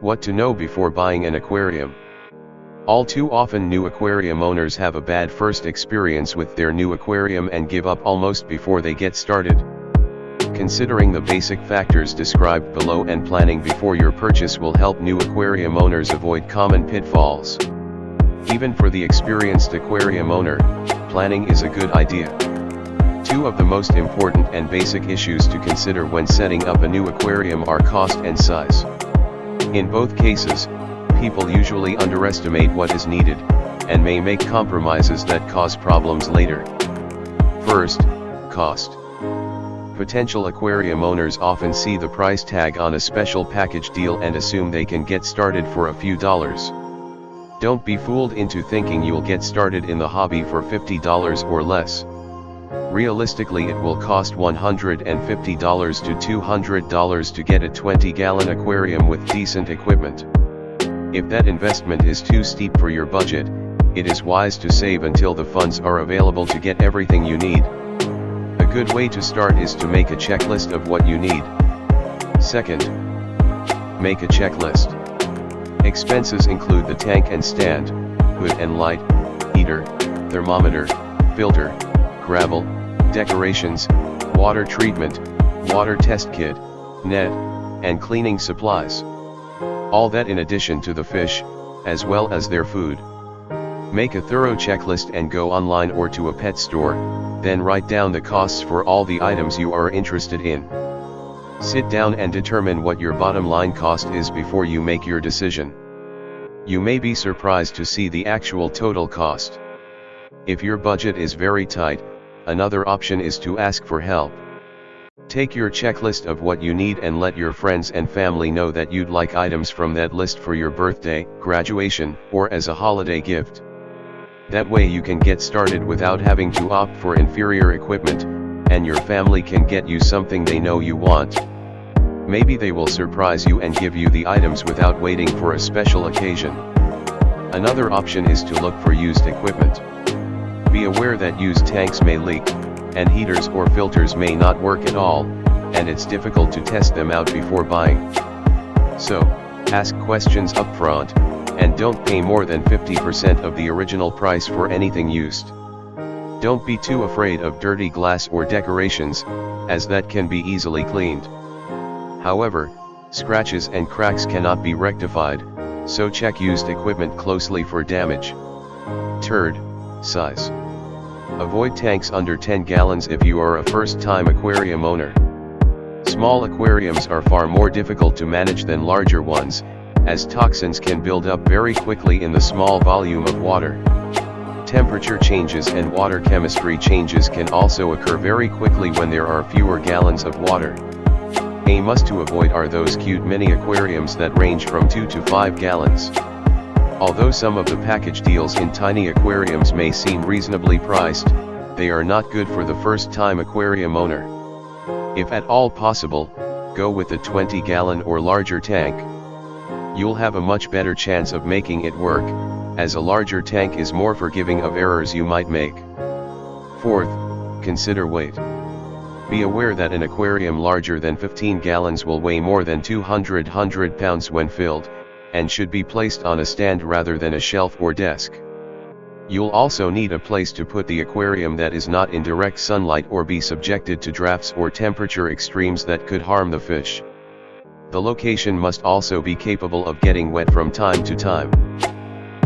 What to know before buying an aquarium. All too often new aquarium owners have a bad first experience with their new aquarium and give up almost before they get started. Considering the basic factors described below and planning before your purchase will help new aquarium owners avoid common pitfalls. Even for the experienced aquarium owner, planning is a good idea. Two of the most important and basic issues to consider when setting up a new aquarium are cost and size. In both cases, people usually underestimate what is needed, and may make compromises that cause problems later. First, cost. Potential aquarium owners often see the price tag on a special package deal and assume they can get started for a few dollars. Don't be fooled into thinking you'll get started in the hobby for $50 or less. Realistically, it will cost $150 to $200 to get a 20-gallon aquarium with decent equipment. If that investment is too steep for your budget, it is wise to save until the funds are available to get everything you need. A good way to start is to make a checklist of what you need. Second, make a checklist. Expenses include the tank and stand, hood and light, heater, thermometer, filter, gravel, decorations, water treatment, water test kit, net, and cleaning supplies. All that in addition to the fish, as well as their food. Make a thorough checklist and go online or to a pet store, then write down the costs for all the items you are interested in. Sit down and determine what your bottom line cost is before you make your decision. You may be surprised to see the actual total cost. If your budget is very tight, another option is to ask for help. Take your checklist of what you need and let your friends and family know that you'd like items from that list for your birthday, graduation, or as a holiday gift. That way you can get started without having to opt for inferior equipment, and your family can get you something they know you want. Maybe they will surprise you and give you the items without waiting for a special occasion. Another option is to look for used equipment. Be aware that used tanks may leak, and heaters or filters may not work at all, and it's difficult to test them out before buying. So, ask questions up front, and don't pay more than 50% of the original price for anything used. Don't be too afraid of dirty glass or decorations, as that can be easily cleaned. However, scratches and cracks cannot be rectified, so check used equipment closely for damage. Third, size. Avoid tanks under 10 gallons if you are a first-time aquarium owner. Small aquariums are far more difficult to manage than larger ones, as toxins can build up very quickly in the small volume of water. Temperature changes and water chemistry changes can also occur very quickly when there are fewer gallons of water. A must to avoid are those cute mini aquariums that range from 2 to 5 gallons. Although some of the package deals in tiny aquariums may seem reasonably priced, they are not good for the first-time aquarium owner. If at all possible, go with the 20-gallon or larger tank. You'll have a much better chance of making it work, as a larger tank is more forgiving of errors you might make. Fourth, consider weight. Be aware that an aquarium larger than 15 gallons will weigh more than 200 pounds when filled, and should be placed on a stand rather than a shelf or desk. You'll also need a place to put the aquarium that is not in direct sunlight or be subjected to drafts or temperature extremes that could harm the fish. The location must also be capable of getting wet from time to time.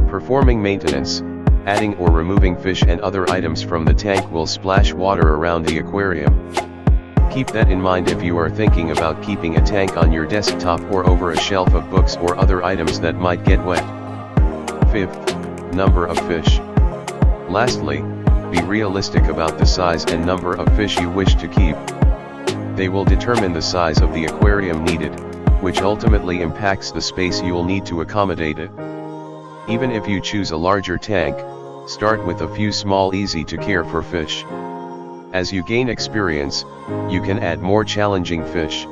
Performing maintenance, adding or removing fish and other items from the tank will splash water around the aquarium. Keep that in mind if you are thinking about keeping a tank on your desktop or over a shelf of books or other items that might get wet. Fifth, number of fish. Lastly, be realistic about the size and number of fish you wish to keep. They will determine the size of the aquarium needed, which ultimately impacts the space you'll need to accommodate it. Even if you choose a larger tank, start with a few small easy-to-care for fish. As you gain experience, you can add more challenging fish.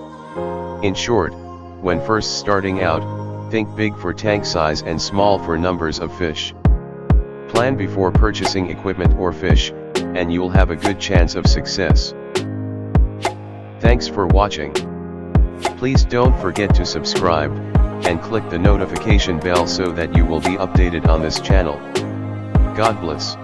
In short, when first starting out, think big for tank size and small for numbers of fish. Plan before purchasing equipment or fish, and you'll have a good chance of success. Thanks for watching. Please don't forget to subscribe, and click the notification bell so that you will be updated on this channel. God bless.